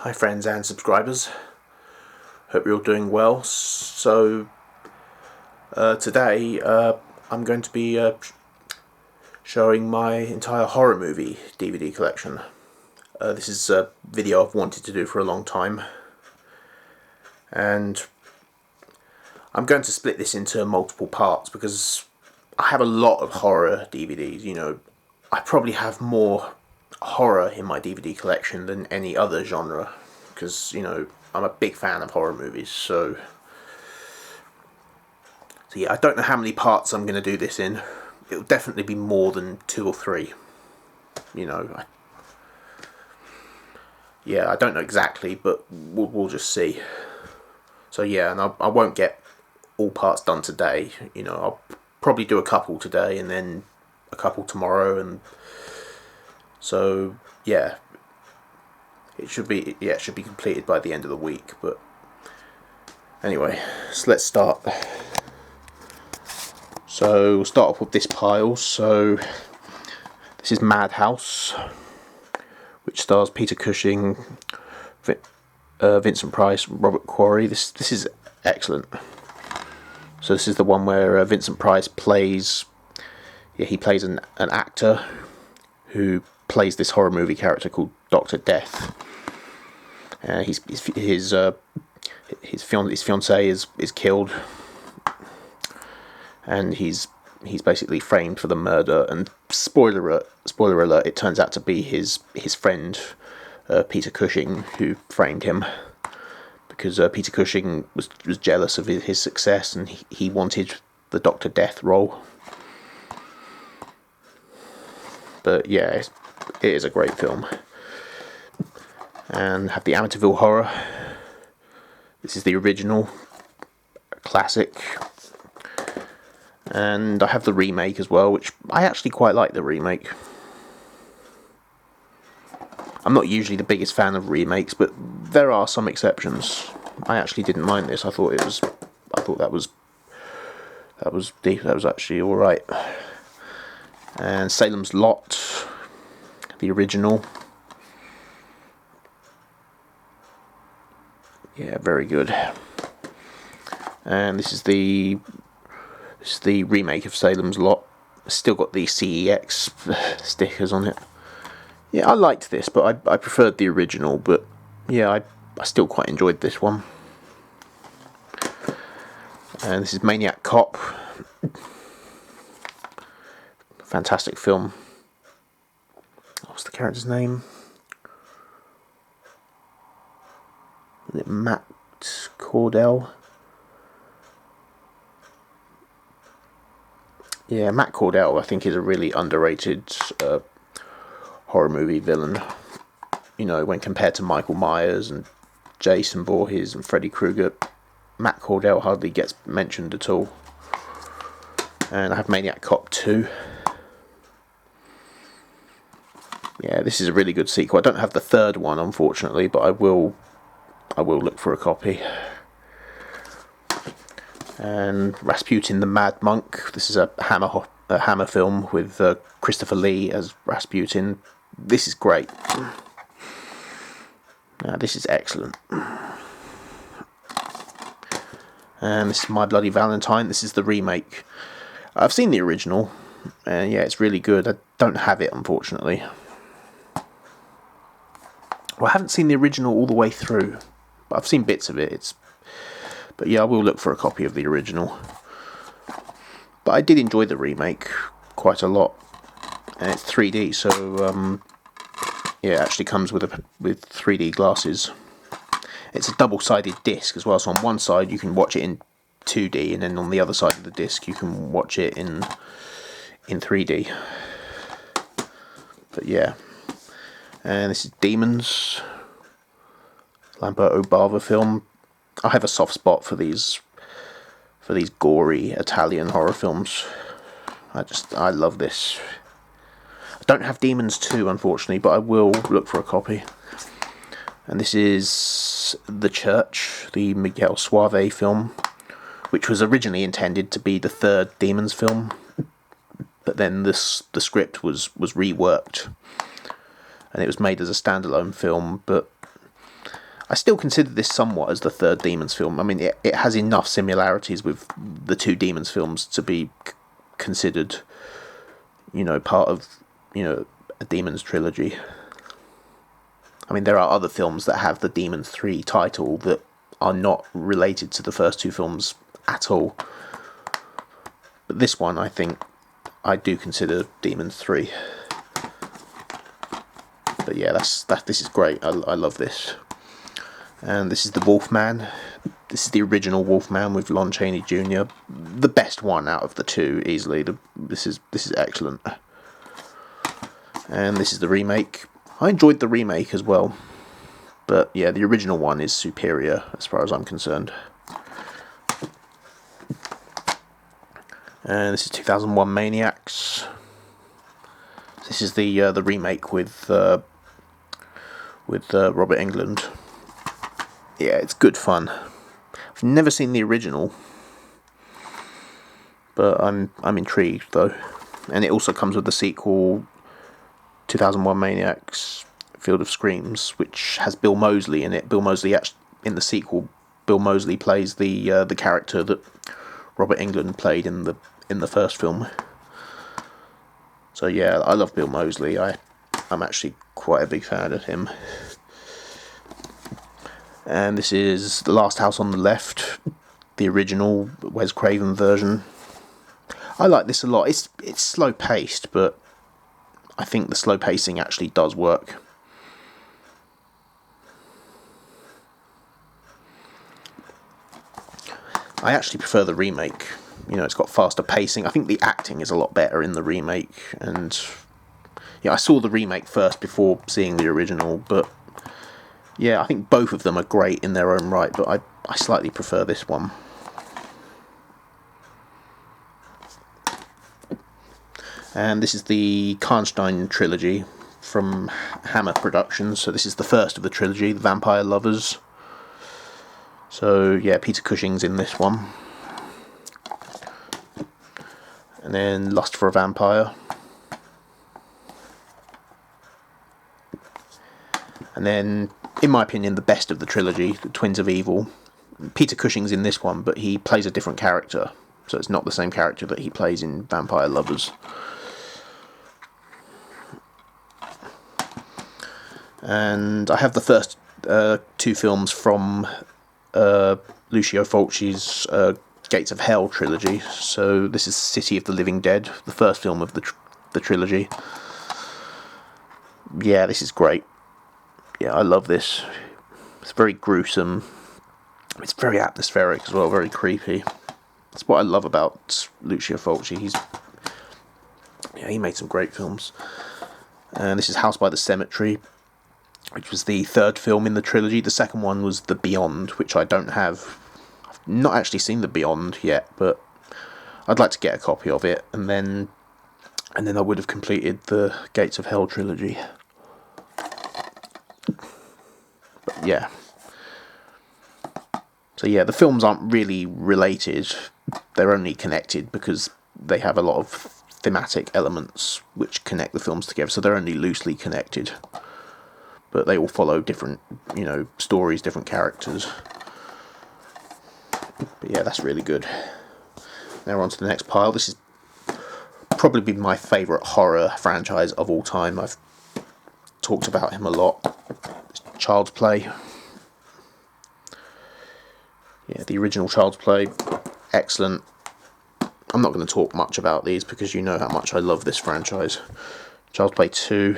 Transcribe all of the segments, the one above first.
Hi friends and subscribers, hope you're all doing well. So today I'm going to be showing my entire horror movie DVD collection. This is a video I've wanted to do for a long time, and I'm going to split this into multiple parts because I have a lot of horror DVDs. You know, I probably have more horror in my DVD collection than any other genre, because, you know, I'm a big fan of horror movies. So yeah, I don't know how many parts I'm going to do this in. It'll definitely be more than 2 or 3. You know, I don't know exactly, but we'll just see. So yeah, and I won't get all parts done today. You know, I'll probably do a couple today and then a couple tomorrow, and so yeah, it should be completed by the end of the week. But anyway, so let's start. So we'll start off with this pile. So this is Madhouse, which stars Peter Cushing, Vincent Price, Robert Quarry. This is excellent. So this is the one where Vincent Price plays an actor who plays this horror movie character called Dr. Death. His fiancée is killed, and he's basically framed for the murder. And spoiler alert, it turns out to be his friend Peter Cushing who framed him, because Peter Cushing was jealous of his success, and he wanted the Dr. Death role. But yeah, it is a great film. And have the Amityville Horror. This is the original, classic. And I have the remake as well, which I actually quite like the remake. I'm not usually the biggest fan of remakes, but there are some exceptions. I actually didn't mind this. I thought that was actually all right. And Salem's Lot, the original. Yeah, very good. And this is the remake of Salem's Lot. Still got the CEX stickers on it. Yeah, I liked this, but I preferred the original. But yeah, I still quite enjoyed this one. And this is Maniac Cop. Fantastic film. What's the character's name? Is it Matt Cordell? Yeah, Matt Cordell, I think, is a really underrated horror movie villain. You know, when compared to Michael Myers and Jason Voorhees and Freddy Krueger, Matt Cordell hardly gets mentioned at all. And I have Maniac Cop 2. Yeah, this is a really good sequel. I don't have the third one, unfortunately, but I will look for a copy. And Rasputin the Mad Monk. This is a Hammer film with Christopher Lee as Rasputin. This is great. This is excellent. And this is My Bloody Valentine. This is the remake. I've seen the original, and yeah, it's really good. I don't have it, unfortunately. Well, I haven't seen the original all the way through, but I've seen bits of it. But yeah, I will look for a copy of the original. But I did enjoy the remake quite a lot, and it's 3D, so yeah, it actually comes with 3D glasses. It's a double-sided disc as well, so on one side you can watch it in 2D, and then on the other side of the disc you can watch it in 3D. But yeah, and this is Demons, Lamberto Bava film. I have a soft spot for these gory Italian horror films. I love this. I don't have Demons 2, unfortunately, but I will look for a copy. And this is The Church, the Miguel Suave film, which was originally intended to be the third Demons film, but then the script was reworked, and it was made as a standalone film. But I still consider this somewhat as the third Demons film. I mean, it has enough similarities with the two Demons films to be considered, part of, a Demons trilogy. I mean, there are other films that have the Demons 3 title that are not related to the first two films at all. But this one, I think, I do consider Demons 3. But yeah, this is great. I love this. And this is the Wolfman. This is the original Wolfman with Lon Chaney Jr. The best one out of the two, easily. This is excellent. And this is the remake. I enjoyed the remake as well. But yeah, the original one is superior as far as I'm concerned. And this is 2001 Maniacs. This is the remake with Robert Englund. Yeah, it's good fun. I've never seen the original, but I'm intrigued though. And it also comes with the sequel, 2001 Maniacs: Field of Screams, which has Bill Moseley in it. Bill Moseley, in the sequel, Bill Moseley plays the character that Robert Englund played in the first film. So yeah, I love Bill Moseley. I'm actually quite a big fan of him. And this is The Last House on the Left, the original Wes Craven version. I like this a lot. It's slow paced, but I think the slow pacing actually does work. I actually prefer the remake. It's got faster pacing. I think the acting is a lot better in the remake. And yeah, I saw the remake first before seeing the original, but yeah, I think both of them are great in their own right, but I slightly prefer this one. And this is the Karnstein trilogy from Hammer Productions. So this is the first of the trilogy, The Vampire Lovers. So yeah, Peter Cushing's in this one. And then Lust for a Vampire. And then, in my opinion, the best of the trilogy, The Twins of Evil. Peter Cushing's in this one, but he plays a different character. So it's not the same character that he plays in Vampire Lovers. And I have the first two films from Lucio Fulci's Gates of Hell trilogy. So this is City of the Living Dead, the first film of the trilogy. Yeah, this is great. Yeah, I love this. It's very gruesome. It's very atmospheric as well, very creepy. That's what I love about Lucio Fulci. He made some great films. And this is House by the Cemetery, which was the third film in the trilogy. The second one was The Beyond, which I don't have. I've not actually seen The Beyond yet, but I'd like to get a copy of it, and then I would have completed the Gates of Hell trilogy. But yeah. So yeah, the films aren't really related. They're only connected because they have a lot of thematic elements which connect the films together, so they're only loosely connected. But they all follow different, stories, different characters. But yeah, that's really good. Now we're on to the next pile. This is probably my favourite horror franchise of all time. I've talked about him a lot. It's Child's Play. Yeah, the original Child's Play. Excellent. I'm not going to talk much about these because you know how much I love this franchise. Child's Play 2.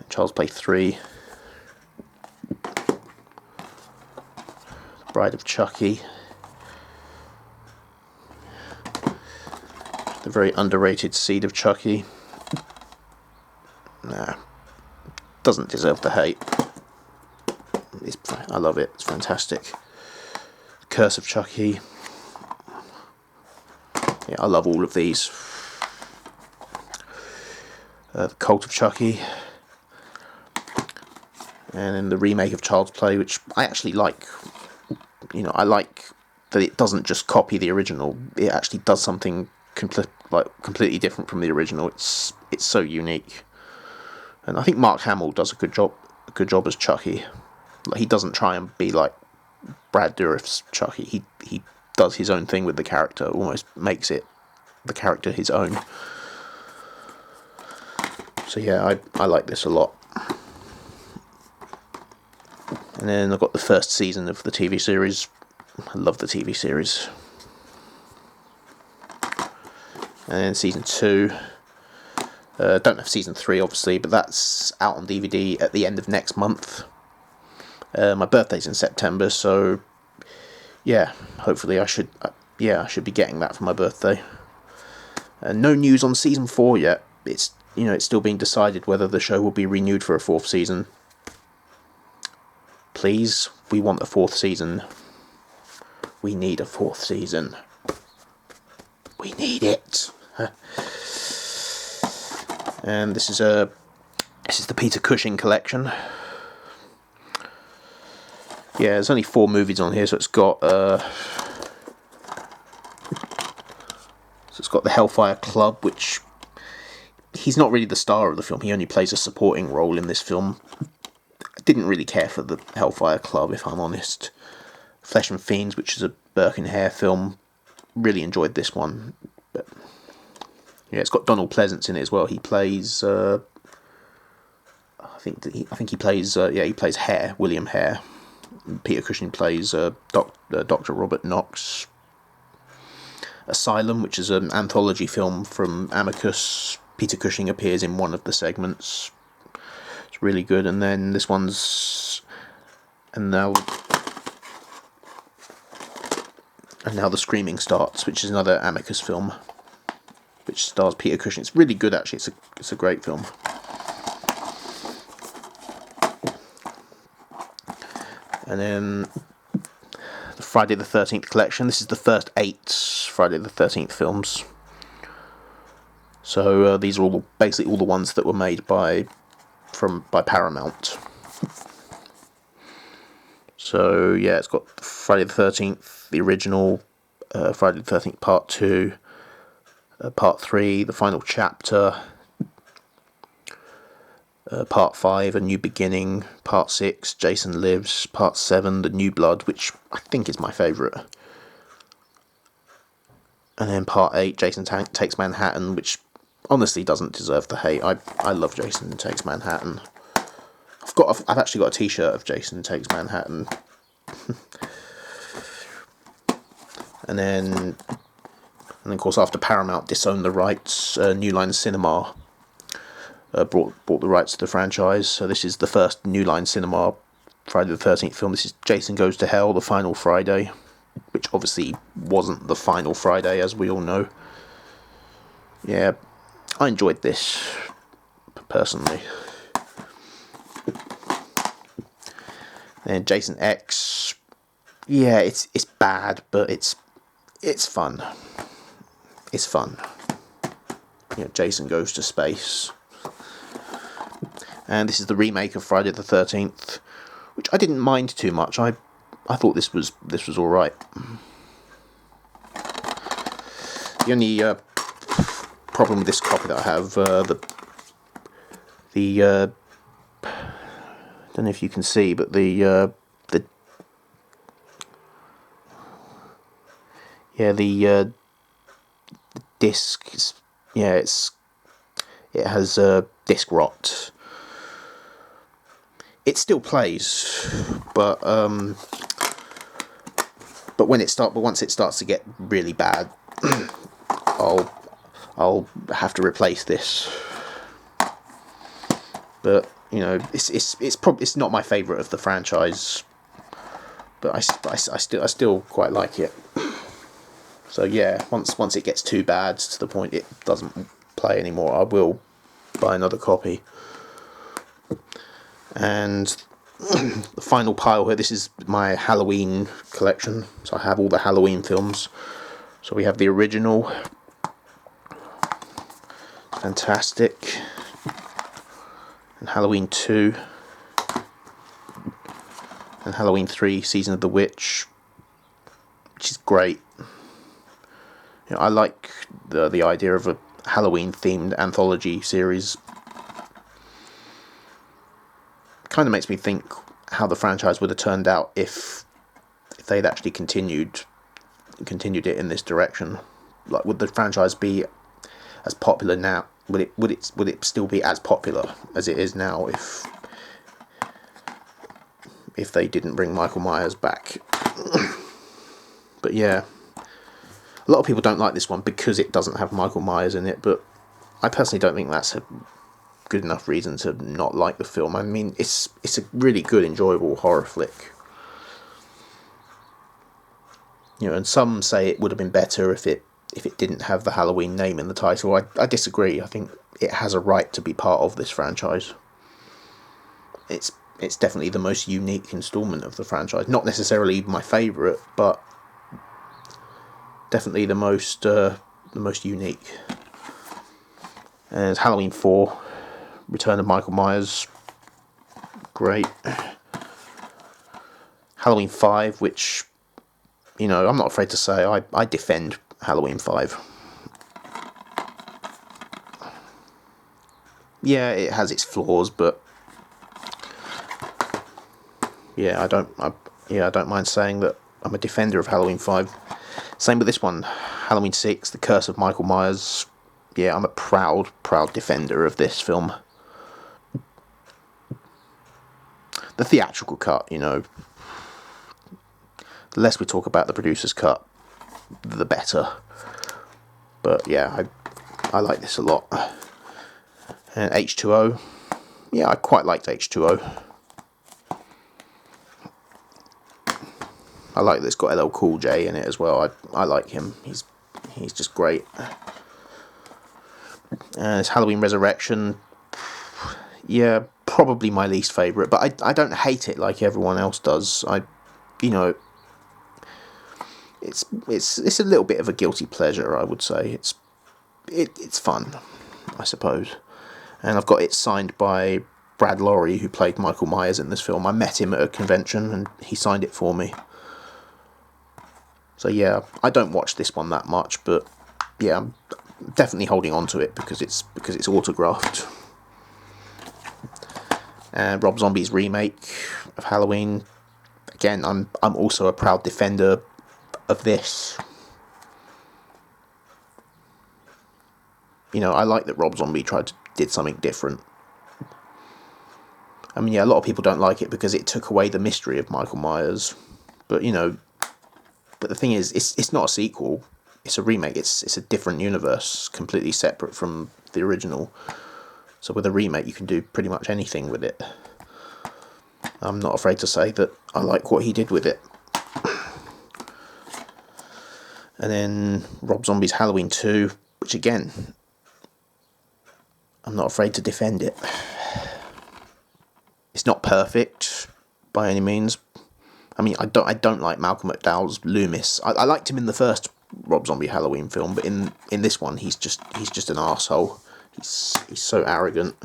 Child's Play 3. Bride of Chucky. The very underrated Seed of Chucky. Nah. Doesn't deserve the hate. I love it. It's fantastic. Curse of Chucky. Yeah, I love all of these. The Cult of Chucky. And then the remake of Child's Play, which I actually like. I like that it doesn't just copy the original. It actually does something completely different from the original. It's so unique. And I think Mark Hamill does a good job as Chucky. Like, he doesn't try and be like Brad Dourif's Chucky. He does his own thing with the character, almost makes the character his own. So yeah, I like this a lot. And then I've got the first season of the TV series. I love the TV series. And then season 2. Don't have season 3, obviously, but that's out on DVD at the end of next month. My birthday's in September, so yeah, hopefully I should be getting that for my birthday. No news on season 4 yet. It's still being decided whether the show will be renewed for a 4th season. Please, we want a 4th season. We need a 4th season. We need it. And this is the Peter Cushing collection. Yeah, there's only 4 movies on here, so it's got the Hellfire Club, which he's not really the star of the film. He only plays a supporting role in this film. I didn't really care for the Hellfire Club, if I'm honest. Flesh and Fiends, which is a Burke and Hare film, really enjoyed this one. But yeah, it's got Donald Pleasence in it as well. He plays I think he plays Hare, William Hare. Peter Cushing plays Dr. Robert Knox. Asylum, which is an anthology film from Amicus. Peter Cushing appears in one of the segments. It's really good. And then this one's... And now The Screaming Starts, which is another Amicus film, which stars Peter Cushing. It's really good, actually. It's a great film. And then the Friday the 13th collection. This is the first 8 Friday the 13th films. So these are basically all the ones that were made by Paramount. So yeah, it's got Friday the 13th, the original, Friday the 13th Part 2, Part 3, the final chapter, Part 5, A New Beginning, Part 6, Jason Lives, Part 7, The New Blood, which I think is my favourite. And then Part 8, Jason Takes Manhattan, which honestly doesn't deserve the hate. I love Jason Takes Manhattan. I've actually got a t-shirt of Jason Takes Manhattan. And then of course, after Paramount disowned the rights, New Line Cinema bought the rights to the franchise. So this is the first New Line Cinema Friday the 13th film. This is Jason Goes to Hell, The Final Friday, which obviously wasn't the final Friday, as we all know. Yeah, I enjoyed this, personally. And Jason X, yeah, it's bad, but it's fun. It's fun. Jason Goes to Space. And this is the remake of Friday the 13th, which I didn't mind too much. I thought this was all right. The only problem with this copy that I have, I don't know if you can see, but the disc, it has disc rot. It still plays, but once it starts to get really bad, I'll have to replace this. But it's not my favourite of the franchise, but I still quite like it. So yeah, once it gets too bad to the point it doesn't play anymore, I will buy another copy. And the final pile here, this is my Halloween collection. So I have all the Halloween films. So we have the original, fantastic, and Halloween 2, and Halloween 3, Season of the Witch, which is great. I like the idea of a Halloween themed anthology series. kind of makes me think how the franchise would have turned out if they'd actually continued it in this direction. Like, would the franchise be as popular now? Would it still be as popular as it is now if they didn't bring Michael Myers back? But yeah, a lot of people don't like this one because it doesn't have Michael Myers in it, but I personally don't think that's a good enough reason to not like the film. I mean, it's a really good, enjoyable horror flick. You know, and some say it would have been better if it didn't have the Halloween name in the title. I disagree. I think it has a right to be part of this franchise. It's definitely the most unique installment of the franchise. Not necessarily my favourite, but definitely the most unique. And Halloween 4, Return of Michael Myers, great. Halloween 5, which, you know, I'm not afraid to say, I defend Halloween 5. Yeah, it has its flaws, but yeah, I don't mind saying that I'm a defender of Halloween 5. Same with this one, Halloween 6, The Curse of Michael Myers. Yeah, I'm a proud defender of this film. The theatrical cut, you know, the less we talk about the producer's cut, the better. But yeah, I like this a lot. And H2O, yeah, I quite liked H2O. I like that it's got LL Cool J in it as well. I like him. He's just great. It's Halloween Resurrection. Yeah, probably my least favourite, but I don't hate it like everyone else does. You know, it's a little bit of a guilty pleasure, I would say. It's fun, I suppose. And I've got it signed by Brad Lorry, who played Michael Myers in this film. I met him at a convention and he signed it for me. So yeah, I don't watch this one that much, but yeah, I'm definitely holding on to it because it's autographed. And Rob Zombie's remake of Halloween. Again, I'm also a proud defender of this. You know, I like that Rob Zombie did something different. I mean, yeah, a lot of people don't like it because it took away the mystery of Michael Myers. But you know, but the thing is, it's not a sequel. It's a remake. It's a different universe, completely separate from the original. So with a remake, you can do pretty much anything with it. I'm not afraid to say that I like what he did with it. And then Rob Zombie's Halloween 2, which again, I'm not afraid to defend it. It's not perfect by any means. I mean, I don't like Malcolm McDowell's Loomis. I liked him in the first Rob Zombie Halloween film, but in this one, he's just an arsehole. He's so arrogant,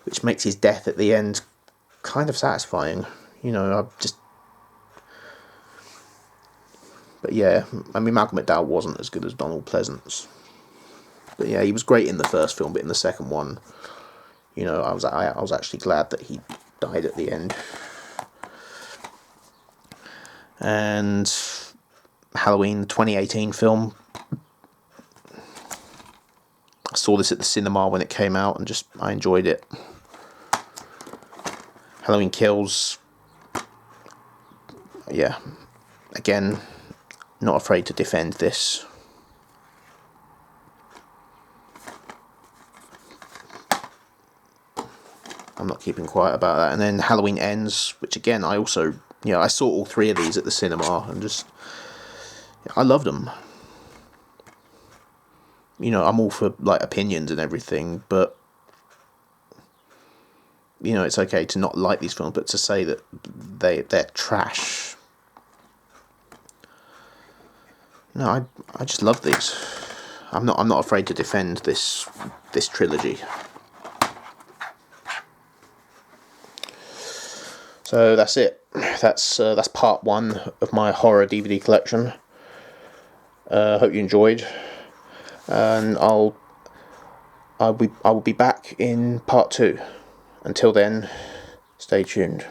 which makes his death at the end kind of satisfying. You know, But yeah, I mean, Malcolm McDowell wasn't as good as Donald Pleasance. But yeah, he was great in the first film, but in the second one, you know, I was actually glad that he died at the end. And Halloween, the 2018 film. I saw this at the cinema when it came out and I enjoyed it. Halloween Kills. Yeah, again, not afraid to defend this. I'm not keeping quiet about that. And then Halloween Ends, which again, I also, you know, I saw all three of these at the cinema and I loved them. You know, I'm all for like opinions and everything, but you know, it's okay to not like these films, but to say that they're trash. No, I just love these. I'm not afraid to defend this trilogy. So that's it. That's part 1 of my horror DVD collection. Hope you enjoyed, and I will be back in part 2. Until then, Stay tuned.